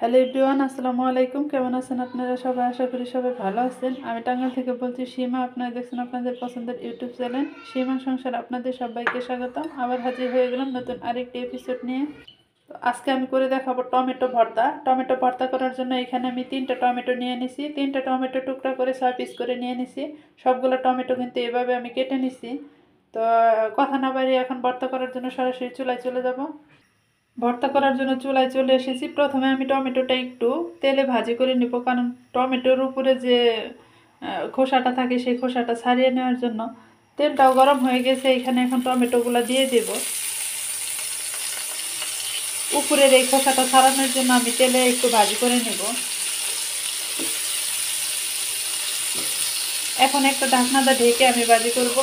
Hello everyone, আসসালামু আলাইকুম। কেমন আছেন আপনারা সবাই? আশা করি সবাই ভালো আছেন। আমি টাঙ্গাইল থেকে বলছি সীমা। আপনারা দেখছেন আপনাদের পছন্দের ইউটিউব চ্যানেল সীমা সংসার। আপনাদের সবাইকে স্বাগতম। আবার হাজির হয়ে গেলাম নতুন আরেকটি এপিসোড নিয়ে। তো আজকে আমি করে দেখাবো টমেটো ভর্তা। টমেটো ভর্তা করার জন্য এখানে আমি 3টা টমেটো নিয়ে নিছি। 3টা টমেটো টুকরা করে 6 পিস করে নিয়ে নিছি। সবগুলো টমেটো কিন্তু এভাবে আমি কেটে নিছি। তো কথা না বাড়িয়ে এখন ভর্তা করার জন্য সরাসরি চুলায় চলে যাব। ভর্তা করার জন্য চুলায় চলে এসেছি। প্রথমে আমি টমেটোটা একটু তেলে ভাজি করে নেব, কারণ টমেটোর উপরে যে খোসাটা থাকে সেই খোসাটা ছাড়িয়ে নেওয়ার জন্য। তেলটাও গরম হয়ে গেছে, এখানে এখন টমেটোগুলো দিয়ে দেব। উপরের এই খোসাটা ছাড়ানোর জন্য আমি তেলে একটু ভাজি করে নেব। এখন একটা ঢাকনাটা ঢেকে আমি ভাজি করব।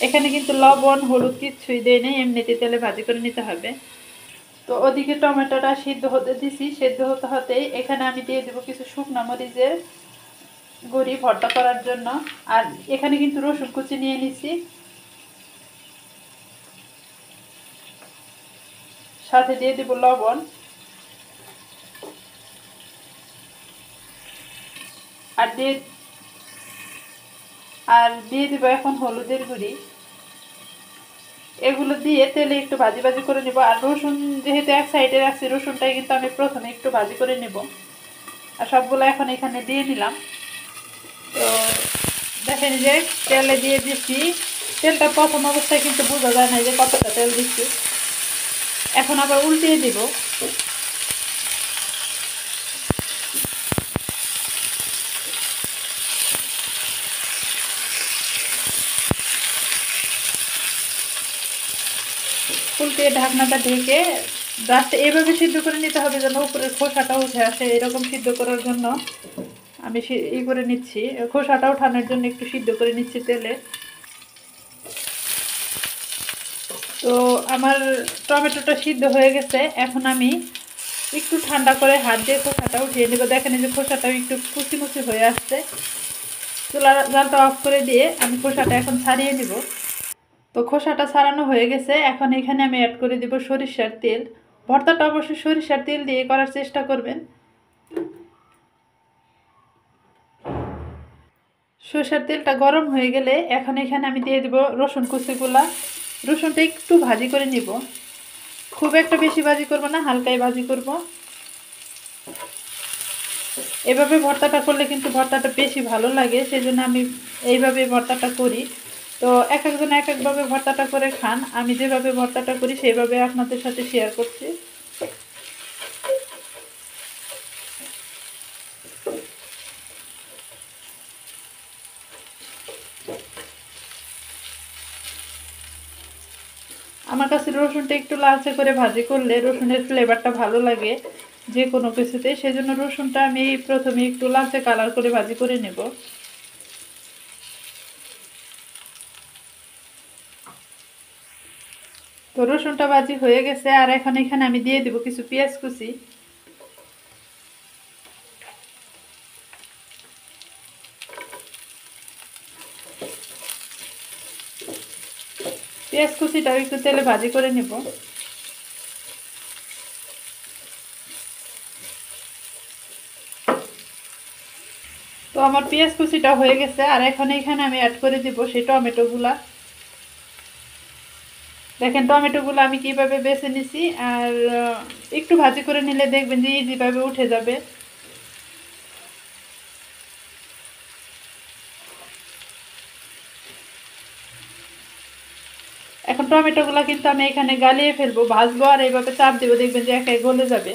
এখানে কিন্তু লবণ হলুদ কিচ্ছুই দেয় নেই, এমনিতে তেলে ভাজি করে নিতে হবে। তো ওদিকে টমেটোটা সিদ্ধ হতে দিছি। সিদ্ধ হতে হতেই এখানে আমি দিয়ে দেবো কিছু শুকনো মরিচের গুঁড়ি ভর্তা করার জন্য। আর এখানে কিন্তু রসুন কুচি নিয়ে নিছি, সাথে দিয়ে দেবো লবণ আর দিয়ে দেবো এখন হলুদের গুঁড়ি। এগুলো দিয়ে তেলে একটু ভাজি ভাজি করে নেব। আর রসুন যেহেতু এক সাইডে রাখছি, রসুনটাই কিন্তু আমি প্রথমে একটু ভাজি করে নেব। আর সবগুলো এখন এখানে দিয়ে নিলাম। তো দেখেন যে তেলে দিয়ে দিচ্ছি। তেলটা প্রথম অবস্থায় কিন্তু বোঝা যায় না যে কতটা তেল দিচ্ছি। এখন আবার উল্টিয়ে দিব। উল্টিয়ে ঢাকনাটা ঢেকে জাস্ট এইভাবে সিদ্ধ করে নিতে হবে যেন উপরের খোসাটা উঠে আসে। এরকম সিদ্ধ করার জন্য আমি করে নিচ্ছি। খোসাটা ওঠানোর জন্য একটু সিদ্ধ করে নিচ্ছি তেলে। তো আমার টমেটোটা সিদ্ধ হয়ে গেছে। এখন আমি একটু ঠান্ডা করে হাত দিয়ে খোসাটা উঠিয়ে নেবো। দেখেন যে খোসাটাও একটু কুচি কুচি হয়ে আসছে। চুলার জালটা অফ করে দিয়ে আমি খোসাটা এখন ছাড়িয়ে নিব। তো খোসাটা ছাড়ানো হয়ে গেছে। এখন এখানে আমি অ্যাড করে দিব সরিষার তেল। ভর্তাটা অবশ্যই সরিষার তেল দিয়ে করার চেষ্টা করবেন। সরিষার তেলটা গরম হয়ে গেলে এখন এখানে আমি দিয়ে দেব রসুন কুচিগুলা। রসুনটা একটু ভাজি করে নিব, খুব একটা বেশি ভাজি করব না, হালকাই ভাজি করব। এভাবে ভর্তাটা করলে কিন্তু ভর্তাটা বেশি ভালো লাগে, সেজন্য আমি এইভাবে ভর্তাটা করি। তো এক একজন এক একভাবে ভর্তাটা করে খান। আমি যেভাবে ভর্তাটা করি সেইভাবে আপনাদের সাথে শেয়ার করছি। আমার কাছে রসুনটা একটু লালচে করে ভাজি করলে রসুনের ফ্লেভারটা ভালো লাগে যে কোনো কিছুতে, সেজন্য রসুনটা আমি প্রথমে একটু লালচে কালার করে ভাজি করে নেব। তো রসুনটা ভাজি হয়ে গেছে। আর এখন এখানে আমি দিয়ে দেব কিছু পেঁয়াজ কুচি। পেঁয়াজ কুচিটাও একটু তেলে ভাজি করে নেব। তো আমার পেঁয়াজ কুচিটা হয়ে গেছে। আর এখন এখানে আমি অ্যাড করে দিব সেই টমেটোগুলা। দেখেন টমেটোগুলো আমি কিভাবে বেছে নিছি। আর একটু ভাজি করে নিলে দেখবেন যে ইজিভাবে উঠে যাবে। এখন টমেটোগুলো কিন্তু আমি এখানে গালিয়ে ফেলবো, ভাজবো আর এইভাবে চাপ দেবো, দেখবেন যে একাই গলে যাবে।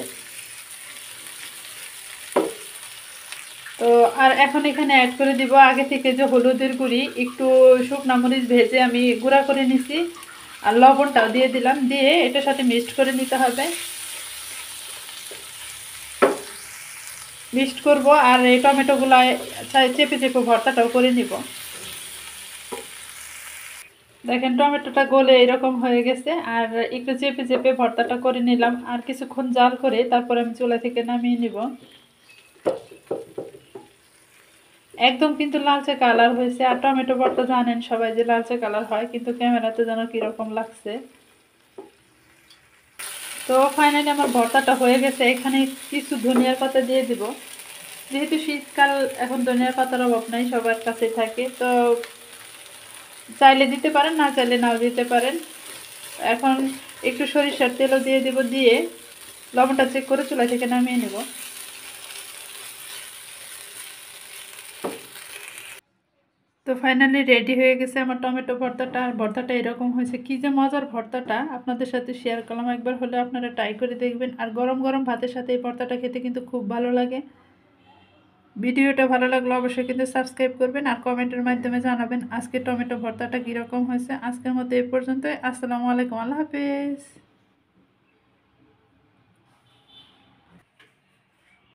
তো আর এখন এখানে অ্যাড করে দিব আগে থেকে যে হলুদের গুঁড়ি, একটু শুকনা মরিচ ভেজে আমি গুঁড়া করে নিছি। আর লবণটাও দিয়ে দিলাম, দিয়ে এটার সাথে মিক্সড করে নিতে হবে। মিক্সড করব আর এই টমেটোগুলো চেপে চেপে ভর্তাটাও করে নিব। দেখেন টমেটোটা গলে এরকম হয়ে গেছে। আর একটু চেপে চেপে ভর্তাটা করে নিলাম। আর কিছুক্ষণ জাল করে তারপর আমি চুলা থেকে নামিয়ে নিব। একদম কিন্তু লালচে কালার হয়েছে। আর টমেটো ভর্তা জানেন সবাই যে লালচে কালার হয়, কিন্তু ক্যামেরাতে যেন কিরকম লাগছে। তো ফাইনালি আমার ভর্তাটা হয়ে গেছে। এখানে কিছু ধনিয়ার পাতা দিয়ে দিব, যেহেতু শীতকাল এখন ধনিয়ার পাতার অভাব নাই, সবার কাছে থাকে। তো চাইলে দিতে পারেন, না চাইলে নাও দিতে পারেন। এখন একটু সরিষার তেলও দিয়ে দিব, দিয়ে লবণটা চেক করে চুলা থেকে নামিয়ে নেব। তো ফাইনালি রেডি হয়ে গেছে আমার টমেটো ভর্তাটা। আর ভর্তাটা এরকম হয়েছে, কী যে মজার ভর্তাটা আপনাদের সাথে শেয়ার করলাম। একবার হলে আপনারা ট্রাই করে দেখবেন। আর গরম গরম ভাতের সাথে এই ভর্তাটা খেতে কিন্তু খুব ভালো লাগে। ভিডিওটা ভালো লাগলে অবশ্যই কিন্তু সাবস্ক্রাইব করবেন আর কমেন্টের মাধ্যমে জানাবেন আজকে টমেটো ভর্তাটা কীরকম হয়েছে। আজকের মতো এই পর্যন্তই। আসসালামু আলাইকুম, আল্লাহ হাফেজ।